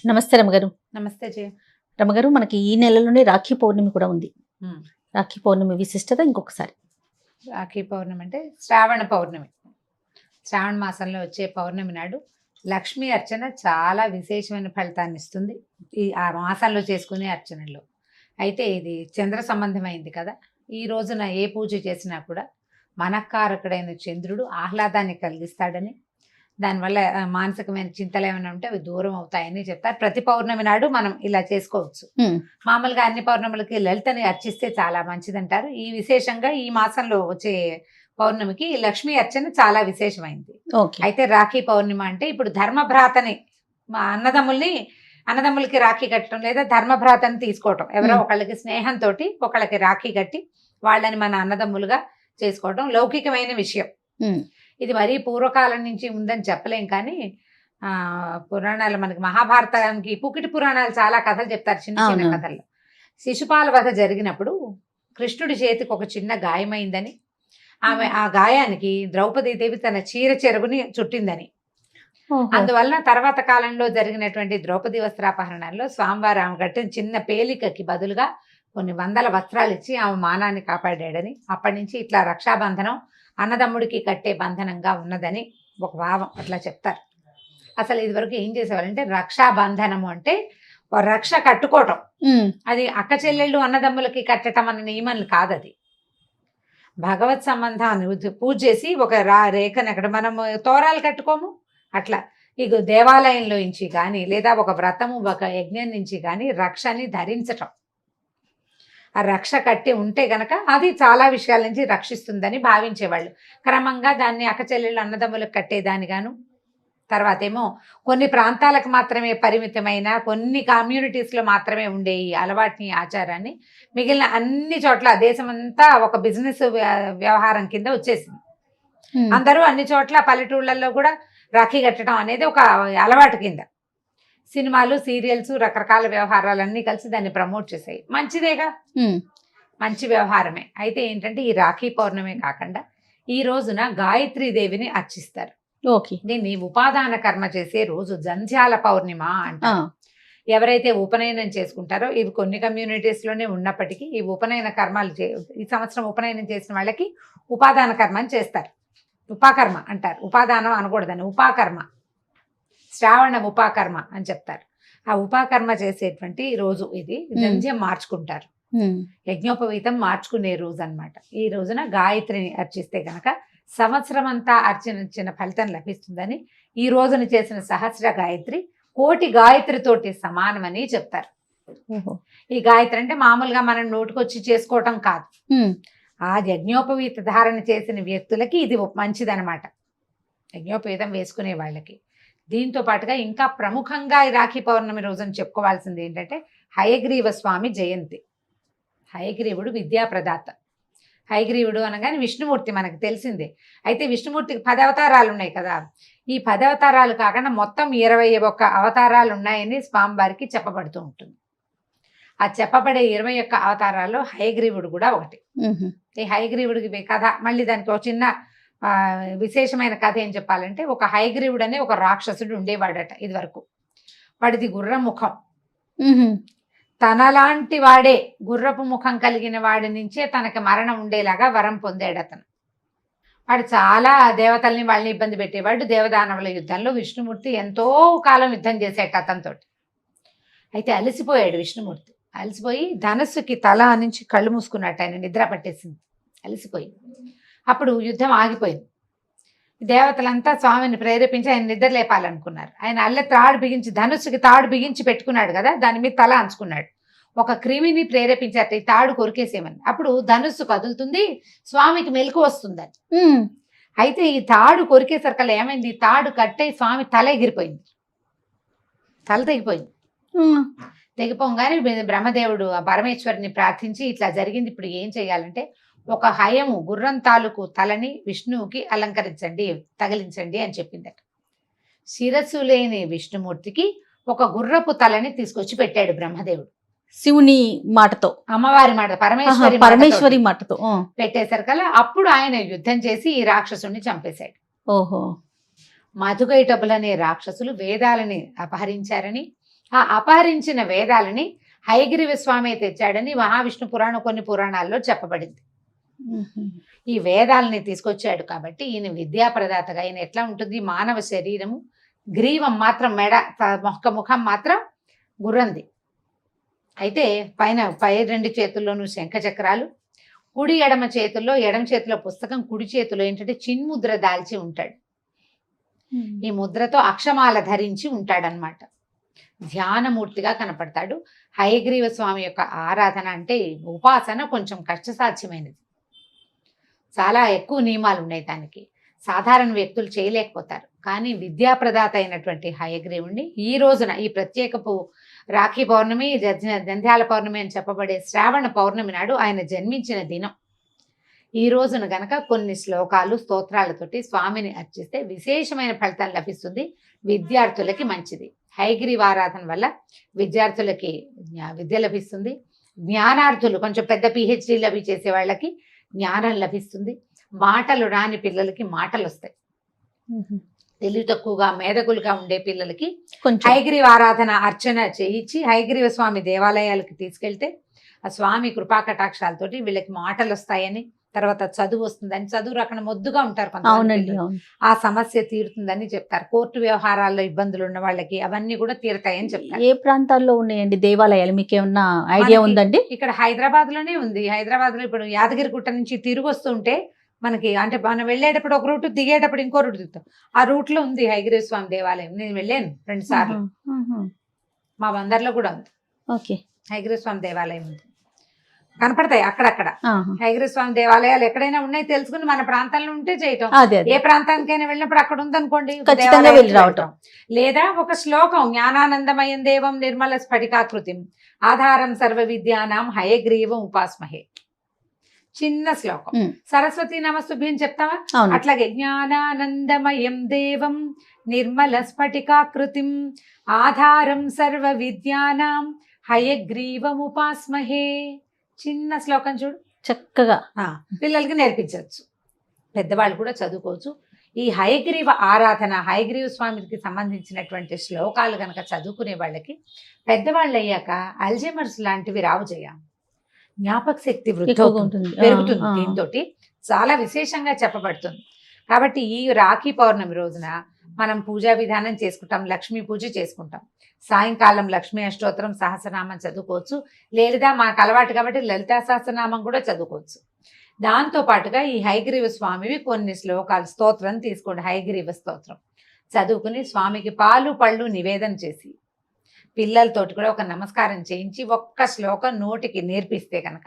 నమస్తే రమగారు. నమస్తే జయ. రమగారు, మనకి ఈ నెలలోనే రాఖీ పౌర్ణమి కూడా ఉంది. ఉమ్. రాఖీ పౌర్ణమి విశిష్టత ఇంకొకసారి. రాఖీ పౌర్ణమి అంటే శ్రావణ పౌర్ణమి. శ్రావణ మాసంలో వచ్చే పౌర్ణమి నాడు లక్ష్మీ అర్చన చాలా విశేషమైన ఫలితాన్ని ఇస్తుంది ఆ మాసంలో చేసుకునే అర్చనలో. అయితే ఇది చంద్ర సంబంధమైంది కదా. ఈ రోజున ఏ పూజ చేసినా కూడా మనఃకారకుడైన చంద్రుడు ఆహ్లాదాన్ని కలిగిస్తాడని, దానివల్ల మానసికమైన చింతలు ఏమైనా ఉంటే అవి దూరం అవుతాయని చెప్తారు. ప్రతి పౌర్ణమి నాడు మనం ఇలా చేసుకోవచ్చు. మామూలుగా అన్ని పౌర్ణములకి లలితని అర్చిస్తే చాలా మంచిదంటారు. ఈ విశేషంగా ఈ మాసంలో వచ్చే పౌర్ణమికి లక్ష్మీ అర్చన చాలా విశేషమైంది. అయితే రాఖీ పౌర్ణిమ అంటే ఇప్పుడు ధర్మభ్రాతని, మా అన్నదమ్ములకి రాఖీ కట్టడం లేదా ధర్మభ్రాతని తీసుకోవటం, ఎవరో ఒకళ్ళకి స్నేహంతో ఒకళ్ళకి రాఖీ కట్టి వాళ్ళని మన అన్నదమ్ములుగా చేసుకోవటం లౌకికమైన విషయం. ఇది మరీ పూర్వకాలం నుంచి ఉందని చెప్పలేం, కానీ పురాణాలు మనకి మహాభారతానికి పుకిటి పురాణాలు చాలా కథలు చెప్తారు, చిన్న చిన్న కథల్లో. శిశుపాల వధ జరిగినప్పుడు కృష్ణుడి చేతికి ఒక చిన్న గాయమైందని, ఆమె ఆ గాయానికి ద్రౌపదీదేవి తన చీర చెరుగుని చుట్టిందని, అందువలన తర్వాత కాలంలో జరిగినటువంటి ద్రౌపది వస్త్రాపహరణలో స్వామివారు ఆమె కట్టిన చిన్న పేలికకి బదులుగా కొన్ని వందల వస్త్రాలు ఇచ్చి ఆమె మానాన్ని కాపాడాడని, అప్పటి నుంచి ఇట్లా రక్షాబంధనం అన్నదమ్ముడికి కట్టే బంధనంగా ఉన్నదని ఒక భావం అట్లా చెప్తారు. అసలు ఇదివరకు ఏం చేసేవాళ్ళంటే రక్షాబంధనము అంటే రక్ష కట్టుకోవటం, అది అక్క చెల్లెళ్ళు అన్నదమ్ములకి కట్టడం అనే నియమాలు కాదు. అది భగవత్ సంబంధాన్ని పూజ చేసి ఒక రేఖని అక్కడ మనం తోరాలు కట్టుకోము అట్లా, ఇక దేవాలయంలో నుంచి కానీ లేదా ఒక వ్రతము ఒక యజ్ఞం నుంచి కానీ రక్షని ధరించటం, ఆ రక్ష కట్టి ఉంటే గనక అది చాలా విషయాల నుంచి రక్షిస్తుందని భావించేవాళ్ళు. క్రమంగా దాన్ని అక్కచెల్లెళ్ళు అన్నదమ్ములకు కట్టేదానిగాను, తర్వాత ఏమో కొన్ని ప్రాంతాలకు మాత్రమే పరిమితమైన కొన్ని కమ్యూనిటీస్లో మాత్రమే ఉండే ఈ అలవాటుని ఆచారాన్ని మిగిలిన అన్ని చోట్ల దేశమంతా ఒక బిజినెస్ వ్యవహారం కింద వచ్చేసింది. అందరూ అన్ని చోట్ల పల్లెటూళ్ళల్లో కూడా రాఖీ కట్టడం అనేది ఒక అలవాటు కింద. సినిమాలు, సీరియల్స్, రకరకాల వ్యవహారాలన్నీ కలిసి దాన్ని ప్రమోట్ చేసాయి. మంచిదేగా, మంచి వ్యవహారమే. అయితే ఏంటంటే ఈ రాఖీ పౌర్ణమి కాకుండా ఈ రోజున గాయత్రీదేవిని అర్చిస్తారు. దీన్ని ఉపాదాన కర్మ చేసే రోజు జంధ్యాల పౌర్ణిమ అంటారు. ఎవరైతే ఉపనయనం చేసుకుంటారో, ఇవి కొన్ని కమ్యూనిటీస్లోనే ఉన్నప్పటికీ ఈ ఉపనయన కర్మలు ఈ సంవత్సరం ఉపనయనం చేసిన వాళ్ళకి ఉపాదాన కర్మ అని చేస్తారు. ఉపాకర్మ అంటారు, ఉపాదానం అనకూడదని, ఉపాకర్మ, శ్రావణ ఉపాకర్మ అని చెప్తారు. ఆ ఉపాకర్మ చేసేటువంటి రోజు ఇది. జంధ్యం మార్చుకుంటారు, యజ్ఞోపవీతం మార్చుకునే రోజు అన్నమాట. ఈ రోజున గాయత్రిని అర్చిస్తే గనక సంవత్సరం అంతా అర్చించిన ఫలితం లభిస్తుందని, ఈ రోజున చేసిన సహస్ర గాయత్రి కోటి గాయత్రితోటి సమానమని చెప్తారు. ఈ గాయత్రి అంటే మామూలుగా మనం నోటుకొచ్చి చేసుకోవటం కాదు, ఆ యజ్ఞోపవీత ధారణ చేసిన వ్యక్తులకి ఇది మంచిదనమాట, యజ్ఞోపవీతం వేసుకునే వాళ్ళకి. దీంతో పాటుగా ఇంకా ప్రముఖంగా ఈ రాఖీ పౌర్ణమి రోజున చెప్పుకోవాల్సింది ఏంటంటే హయగ్రీవ స్వామి జయంతి. హయగ్రీవుడు విద్యాప్రదాత. హయగ్రీవుడు అనగానే విష్ణుమూర్తి మనకు తెలిసిందే. అయితే విష్ణుమూర్తికి 10 అవతారాలు ఉన్నాయి కదా. ఈ 10 అవతారాలు కాకుండా మొత్తం 21 అవతారాలు ఉన్నాయని స్వామివారికి చెప్పబడుతూ ఉంటుంది. ఆ చెప్పబడే 21 అవతారాల్లో హయగ్రీవుడు కూడా ఒకటి. ఈ హయగ్రీవుడికి కథ, మళ్ళీ దానికి ఒక చిన్న విశేషమైన కథ ఏం చెప్పాలంటే, ఒక హయగ్రీవుడు అనే ఒక రాక్షసుడు ఉండేవాడట ఇది వరకు. వాడిది గుర్ర ముఖం. తనలాంటి వాడే గుర్రపు ముఖం కలిగిన వాడి నుంచే తనకి మరణం ఉండేలాగా వరం పొందాడు అతను. వాడు చాలా దేవతల్ని వాళ్ళని ఇబ్బంది పెట్టేవాడు. దేవదానవుల యుద్ధంలో విష్ణుమూర్తి ఎంతో కాలం యుద్ధం చేసేట అతనితో. అయితే అలసిపోయాడు విష్ణుమూర్తి. అలసిపోయి ధనస్సుకి తల నుంచి కళ్ళు మూసుకున్నట్టు, ఆయన నిద్ర పట్టేసింది అలసిపోయి. అప్పుడు యుద్ధం ఆగిపోయింది. దేవతలంతా స్వామిని ప్రేరేపించి ఆయన నిద్ర లేపాలనుకున్నారు. ఆయన అల్లె తాడు బిగించి, ధనుస్సుకి తాడు బిగించి పెట్టుకున్నాడు కదా, దాని మీద తల అంచుకున్నాడు. ఒక క్రిమిని ప్రేరేపించారు ఈ తాడు కొరికేసేమని. అప్పుడు ధనుస్సు కదులుతుంది, స్వామికి మెలకు వస్తుందని. అయితే ఈ తాడు కొరికేసరికల్లా ఏమైంది, తాడు కట్టే స్వామి తల ఎగిరిపోయింది, తల తెగిపోయింది. తెగిపోగానే బ్రహ్మదేవుడు ఆ పరమేశ్వరుని ప్రార్థించి ఇట్లా జరిగింది, ఇప్పుడు ఏం చేయాలంటే ఒక హయము గుర్రం తాలూకు తలని విష్ణువుకి అలంకరించండి, తగిలించండి అని చెప్పిందట. శిరస్సు లేని విష్ణుమూర్తికి ఒక గుర్రపు తలని తీసుకొచ్చి పెట్టాడు బ్రహ్మదేవుడు. శివుని మాటతో, అమ్మవారి మాట, పరమేశ్వరి మాటతో పెట్టేసరికల్లా అప్పుడు ఆయన యుద్ధం చేసి ఈ రాక్షసుని చంపేశాడు. ఓహో. మధుకైటబులనే రాక్షసులు వేదాలని అపహరించారని, ఆ అపహరించిన వేదాలని హయగ్రీవ స్వామి తెచ్చాడని మహావిష్ణు పురాణం కొన్ని పురాణాల్లో చెప్పబడింది. ఈ వేదాలని తీసుకొచ్చాడు కాబట్టి ఈయన విద్యాప్రదాతగా. ఈయన ఎట్లా ఉంటుంది, మానవ శరీరము గ్రీవం మాత్రం మెడ, ముఖం మాత్రం గుర్రంది. అయితే పై 2 చేతుల్లోనూ శంఖ చక్రాలు, కుడి ఎడమ చేతుల్లో, ఎడమ చేతిలో పుస్తకం, కుడి చేతిలో ఏంటంటే చిన్ముద్ర దాల్చి ఉంటాడు. ఈ ముద్రతో అక్షమాల ధరించి ఉంటాడనమాట. ధ్యానమూర్తిగా కనపడతాడు. హయగ్రీవ స్వామి యొక్క ఆరాధన అంటే ఉపాసన కొంచెం కష్టసాధ్యమైనది. చాలా ఎక్కువ నియమాలు ఉన్నాయి దానికి. సాధారణ వ్యక్తులు చేయలేకపోతారు. కానీ విద్యాప్రదాత అయినటువంటి హయగ్రీవుణ్ణి ఈ రోజున, ఈ ప్రత్యేకపు రాఖీ పౌర్ణమి, జంధ్యాల పౌర్ణమి అని చెప్పబడే శ్రావణ పౌర్ణమి నాడు ఆయన జన్మించిన దినం. ఈ రోజున గనక కొన్ని శ్లోకాలు, స్తోత్రాలతోటి స్వామిని అర్చిస్తే విశేషమైన ఫలితం లభిస్తుంది. విద్యార్థులకి మంచిది. హయగ్రీవ ఆరాధన వల్ల విద్యార్థులకి విద్య లభిస్తుంది. జ్ఞానార్థులు, కొంచెం పెద్ద పిహెచ్డీలు అవి చేసే వాళ్ళకి జ్ఞానం లభిస్తుంది. మాటలు రాని పిల్లలకి మాటలు వస్తాయి. తెలివి తక్కువగా, మేధకులుగా ఉండే పిల్లలకి హయగ్రీవ ఆరాధన అర్చన చేయించి హయగ్రీవ స్వామి దేవాలయాలకి తీసుకెళ్తే ఆ స్వామి కృపా కటాక్షాలతోటి వీళ్ళకి మాటలు వస్తాయని, తర్వాత చదువు వస్తుందని, చదువు రాకుండా మొద్దుగా ఉంటారు కొంతమంది, ఆ సమస్య తీరుతుందని చెప్తారు. కోర్టు వ్యవహారాల్లో ఇబ్బందులు ఉన్న వాళ్ళకి అవన్నీ కూడా తీరుతాయని చెప్తారు. ఏ ప్రాంతాల్లో ఉన్నాయండి దేవాలయాలు, మీకు ఏమన్నా ఐడియా ఉందండి? ఇక్కడ హైదరాబాద్ లోనే ఉంది. హైదరాబాద్ లో ఇప్పుడు యాదగిరిగుట్ట నుంచి తిరిగి వస్తుంటే మనకి, అంటే మనం వెళ్ళేటప్పుడు ఒక రూట్, దిగేటప్పుడు ఇంకో రూట్ దిగుతాం. ఆ రూట్ లో ఉంది హయగ్రీవ స్వామి దేవాలయం. నేను వెళ్ళాను 2 సార్లు. మా బందర్లో కూడా ఉంది. ఓకే, హయగ్రీవ స్వామి దేవాలయం ఉంది. కనపడతాయి అక్కడక్కడ. హయగ్రీవ స్వామి దేవాలయాలు ఎక్కడైనా ఉన్నాయి తెలుసుకుని మన ప్రాంతంలో ఉంటే చేయటం. ఏ ప్రాంతానికైనా వెళ్ళినప్పుడు అక్కడ ఉందనుకోండి, వెళ్ళి రావటం. లేదా ఒక శ్లోకం, జ్ఞానానందమయం దేవం నిర్మల స్ఫటికాకృతిం ఆధారం సర్వ విద్యానాం హయగ్రీవం ఉపాస్మహే. చిన్న శ్లోకం. సరస్వతి నమస్తుభ్యం చెప్తావా? అట్లాగే జ్ఞానానందమయం దేవం నిర్మల స్ఫటికాకృతిం ఆధారం సర్వ విద్యానాం హయగ్రీవం ఉపాస్మహే. చిన్న శ్లోకం చూడు, చక్కగా పిల్లలకి నేర్పించవచ్చు. పెద్దవాళ్ళు కూడా చదువుకోవచ్చు. ఈ హయగ్రీవ ఆరాధన, హయగ్రీవ స్వామికి సంబంధించినటువంటి శ్లోకాలు కనుక చదువుకునే వాళ్ళకి పెద్దవాళ్ళు అయ్యాక అల్జైమర్స్ లాంటివి రావు. జ్ఞాపక శక్తి వృద్ధి పెరుగుతుంది. దీంతో చాలా విశేషంగా చెప్పబడుతుంది. కాబట్టి ఈ రాఖీ పౌర్ణమి రోజున మనం పూజా విధానం చేసుకుంటాం. లక్ష్మీ పూజ చేసుకుంటాం. సాయంకాలం లక్ష్మీ అష్టోత్తరం, సహస్రనామం చదువుకోవచ్చు. లేదా మనకు అలవాటు కాబట్టి లలితా సహస్రనామం కూడా చదువుకోవచ్చు. దాంతో పాటుగా ఈ హయగ్రీవ స్వామివి కొన్ని శ్లోకాలు, స్తోత్రం తీసుకోండి. హయగ్రీవ స్తోత్రం చదువుకుని స్వామికి పాలు పళ్ళు నివేదన చేసి పిల్లలతోటి కూడా ఒక నమస్కారం చేయించి ఒక్క శ్లోకం నోటికి నేర్పిస్తే కనుక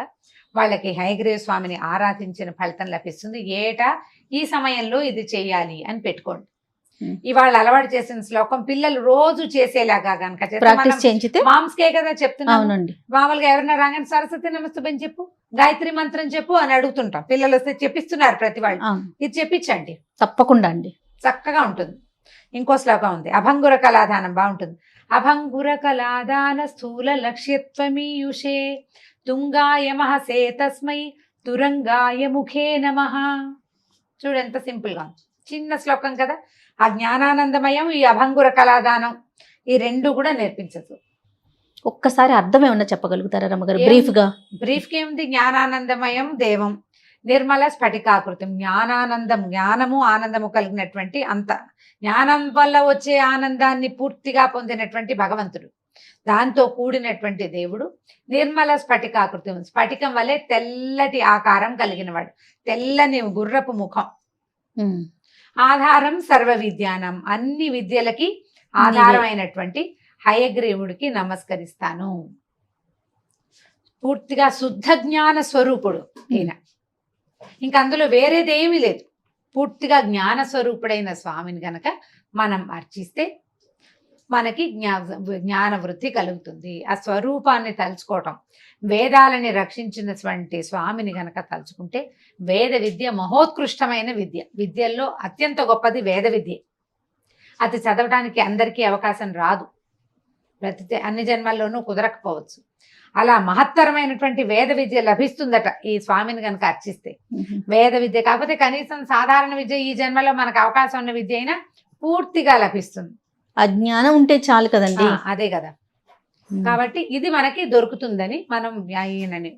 వాళ్ళకి హయగ్రీవ స్వామిని ఆరాధించిన ఫలితం లభిస్తుంది. ఏటా ఈ సమయంలో ఇది చేయాలి అని పెట్టుకోండి. ఇవాళ అలవాటు చేసిన శ్లోకం పిల్లలు రోజు చేసేలాగా కనుక మామ్స్కే కదా చెప్తున్నాను. మామూలుగా ఎవరైనా రాగానే సరస్వతి నమస్తుభ్యం చెప్పు, గాయత్రి మంత్రం చెప్పు అని అడుగుతుంటాం. పిల్లలు వస్తే చెప్పిస్తున్నారు ప్రతి వాళ్ళు. ఇది చెప్పించండి తప్పకుండా అండి, చక్కగా ఉంటుంది. ఇంకో శ్లోకం ఉంది, అభంగుర కళాదానం, బాగుంటుంది. అభంగుర కళాదాన స్థూల లక్ష్యత్వమీయుషే తుంగాయ మహసే తస్మై తురంగాయ ముఖే నమః. చూడు ఎంత సింపుల్ గా, చిన్న శ్లోకం కదా. ఆ జ్ఞానానందమయం, ఈ అభంగుర కళాదానం, ఈ 2 కూడా నేర్పించదు. ఒక్కసారి అర్థం ఏమన్నా చెప్పగలుగుతారా రమ్మగారు? బ్రీఫ్ గా ఏముంది? జ్ఞానానందమయం దేవం నిర్మల స్ఫటికాకృతం. జ్ఞానానందం, జ్ఞానము ఆనందము కలిగినటువంటి, అంత జ్ఞానం వల్ల వచ్చే ఆనందాన్ని పూర్తిగా పొందినటువంటి భగవంతుడు, దాంతో కూడినటువంటి దేవుడు. నిర్మల స్ఫటికాకృతం, స్ఫటికం వల్లే తెల్లటి ఆకారం కలిగినవాడు, తెల్లని గుర్రపు ముఖం. ఆధారం సర్వ విద్యానం, అన్ని విద్యలకి ఆధారమైనటువంటి హయగ్రీవుడికి నమస్కరిస్తాను. పూర్తిగా శుద్ధ జ్ఞాన స్వరూపుడు ఈయన. ఇంక అందులో వేరేదేమీ లేదు. పూర్తిగా జ్ఞాన స్వరూపుడైన స్వామిని గనక మనం అర్చిస్తే మనకి జ్ఞాన వృద్ధి కలుగుతుంది. ఆ స్వరూపాన్ని తలుచుకోవటం, వేదాలని రక్షించినటువంటి స్వామిని గనక తలుచుకుంటే, వేద విద్య మహోత్కృష్టమైన విద్య. విద్యల్లో అత్యంత గొప్పది వేద విద్య. అది చదవడానికి అందరికీ అవకాశం రాదు, అన్ని జన్మల్లోనూ కుదరకపోవచ్చు. అలా మహత్తరమైనటువంటి వేద విద్య లభిస్తుందట ఈ స్వామిని గనక అర్చిస్తే. వేద విద్య కాకపోతే కనీసం సాధారణ విద్య ఈ జన్మలో మనకు అవకాశం ఉన్న విద్య అయినా పూర్తిగా లభిస్తుంది. అజ్ఞానం ఉంటే చాలు కదండి. అదే కదా, కాబట్టి ఇది మనకి దొరుకుతుందని మనం ఈయనని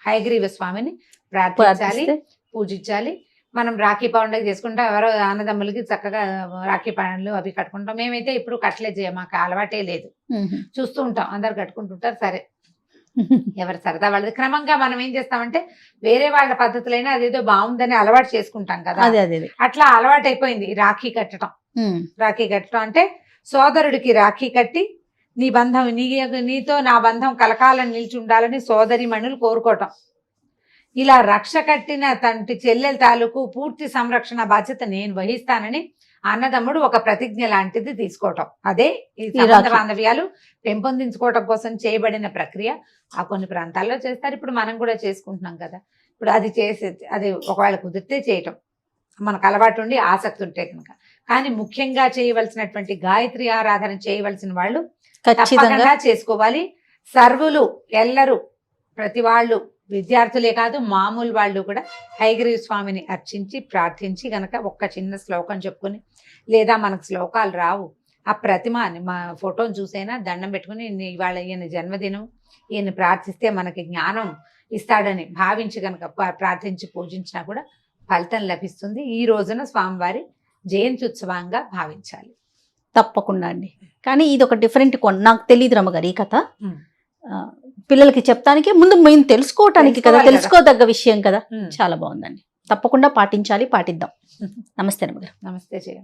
హయగ్రీవ స్వామిని ప్రార్థించాలి, ప్రార్థిస్తే పూజించాలి. మనం రాఖీ పండుగ చేసుకుంటాం, ఎవరో అన్నదమ్ములకి చక్కగా రాఖీ పండ్లు అవి కట్టుకుంటాం. మేమైతే ఇప్పుడు కట్టలేదు, మాకు అలవాటే లేదు. చూస్తూ ఉంటాం, అందరు కట్టుకుంటుంటారు. సరే, ఎవరి సరదా వాళ్ళది. క్రమంగా మనం ఏం చేస్తామంటే వేరే వాళ్ళ పద్ధతులైనా అదేదో బాగుందని అలవాటు చేసుకుంటాం కదా, అదే అదే అట్లా అలవాటు అయిపోయింది ఈ రాఖీ కట్టడం. రాఖీ కట్టడం అంటే సోదరుడికి రాఖీ కట్టి నీ బంధం నీతో నా బంధం కలకాలం నిలిచి ఉండాలని సోదరిమణులు కోరుకోవటం. ఇలా రక్ష కట్టిన తంటి చెల్లెల తాలూకు పూర్తి సంరక్షణ బాధ్యత నేను వహిస్తానని అన్నదమ్ముడు ఒక ప్రతిజ్ఞ లాంటిది తీసుకోవటం. అదే ఈ సంబంధ బాంధవ్యాలు పెంపొందించుకోవటం కోసం చేయబడిన ప్రక్రియ. ఆ కొన్ని ప్రాంతాల్లో చేస్తారు, ఇప్పుడు మనం కూడా చేసుకుంటున్నాం కదా. ఇప్పుడు అది అది ఒకవేళ కుదిరితే చేయటం, మనకు అలవాటు ఉండి ఆసక్తి ఉంటే కనుక. కానీ ముఖ్యంగా చేయవలసినటువంటి గాయత్రి ఆరాధన చేయవలసిన వాళ్ళు తప్పకుండా చేసుకోవాలి. సర్వులు ఎల్లరూ, ప్రతి వాళ్ళు, విద్యార్థులే కాదు మామూలు వాళ్ళు కూడా హయగ్రీవ స్వామిని అర్చించి ప్రార్థించి గనక ఒక్క చిన్న శ్లోకం చెప్పుకొని, లేదా మనకు శ్లోకాలు రావు, ఆ ప్రతిమని మా ఫోటోని చూసైనా దండం పెట్టుకుని ఇవాళ ఈయన జన్మదినం, ఈయన ప్రార్థిస్తే మనకి జ్ఞానం ఇస్తాడని భావించి కనుక ప్రార్థించి పూజించినా కూడా ఫలితం లభిస్తుంది. ఈ రోజున స్వామివారి జయంతి ఉత్సవంగా భావించాలి. తప్పకుండా అండి. కానీ ఇది ఒక డిఫరెంట్ నాకు తెలియదు రమ్మగారు ఈ కథ. పిల్లలకి చెప్తానికి ముందు మేము తెలుసుకోవటానికి కదా, తెలుసుకోదగ్గ విషయం కదా. చాలా బాగుందండి. తప్పకుండా పాటించాలి, పాటిద్దాం. నమస్తే రమ్మగారు. నమస్తే జయ.